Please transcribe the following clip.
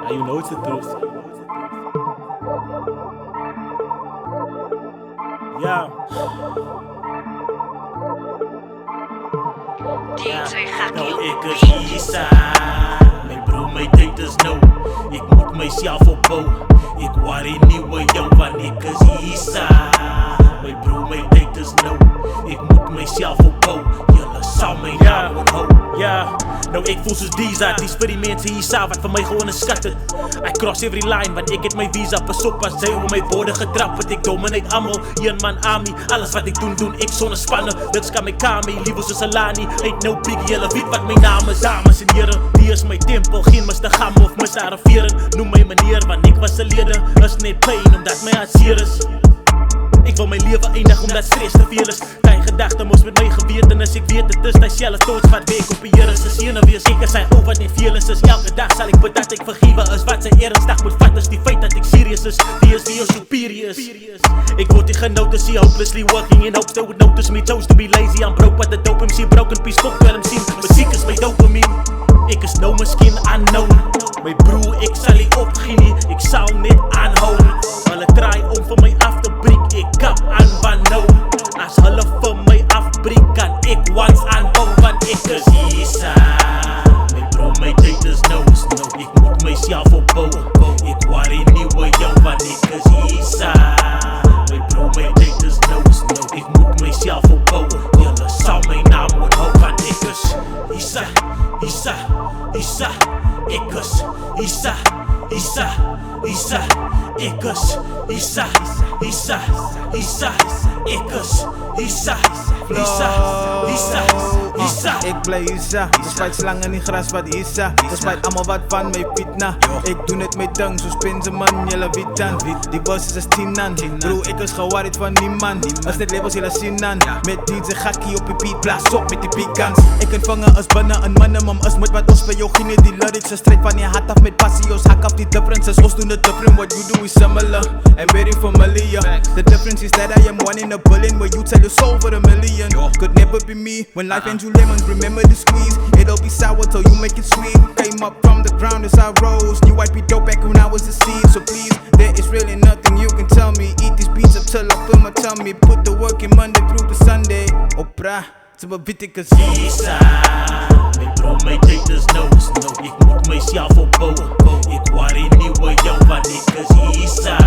Ja, you know it's the truth. Ja. Nou ik is Isa. Mijn broer, mijn tijd is nou. Ik moet mijzelf opbouwen. Ik worry niet voor jou, want ik is Isa. Mijn broer, mijn tijd is nou. Ik moet mijzelf opbouwen. Jullie zal mijn naam onthouden. Ja, nou ik voel soos Disa. Die vir die mense Isa wat vir my gewoon 'n skat het. I cross every line, want ek het my visa. Pas op as sy oor my borde getrap het. Ek dominate almal, een man army. Alles wat ek doen ek sonder spanne. Dit kan my kami, liewe soos Alani. Ain't no biggie, julle weet wat my naam is. Dames en heren, die is my tempel. Geen Mr. Gam of Mr. Araferen. Noem my meneer, want ek was 'n lede. Is net pyn, omdat my hart seer is. Ik wil mijn leven eindig omdat stress te veel is. Mijn gedachten moest met mijn geweten is. Ik weet het is dat zelfs doods wat week op hier is. Is hier weer zeker zijn over wat niet veel is. Elke dag zal ik bedat ik vergeven is. Wat zijn ernstig moet vatten is die feit dat ik serious is. Die is wie superior is. Ik word die genoten, see hopelessly working in hopes they would notice me. Chose to be lazy, I'm broke but the dope MC. Broken piece, kop wel hem zien. Muziek is mijn dopamine. Ik is nou misschien unknown. Mijn broer, ik zal niet opgieten. Ik zal niet aanhouden. Hulle try om van mij af te breken. Ik kap aan van nou. Als hulle van mij afbreek, kan ik once aanbouwen. Want ik is Isa. Mijn broer, mijn tijd is nou. Ik moet mijzelf opbouwen. Ik worry niet voor jou, want ik is Isa. Mijn broer, mijn tijd is nou. Ik moet mijzelf opbouwen. Jullie zal mijn naam onthouden, want ik is Isa. Isa, Isa, ik is Isa, Isa, Isa, ik is Isa, Isa, Isa, ik is Isa, Isa, Isa, Isa. Ik blij Isa, despite slangen in gras wat Isa. Despite allemaal wat van mij fitna. Ik doe het met tang, zo spin ze man, jullie wit dan. Die boss is 10 aan, bro ik is geworried van niemand. Als dit labels jullie zien aan, met DJ Gakkie op je beat, blaas op met die beatguns. Ik kan vangen als binnen een minimum, als moet wat ons bij jou genie. Die lyrics is strijd van je hart af met passie, ons hak af die differences. Ons doen het different, what you do is similar and very familiar. The difference is that I am one in a billion, where you tell your soul for a million. Could never be me, when life hands you lemons, remember the squeeze. It'll be sour till you make it sweet. Came up from the ground as I rose, knew I'd be dope back when I was a seed. So please, there is really nothing you can tell me. Eat these beats up till I feel my tummy. Put the work in Monday through to Sunday. Opera, ze bebieden ik Isa, mijn broer, mijn tijd is nou. Ik moet mijzelf opbouwen. Ik worry niet voor jou, want ik is Isa.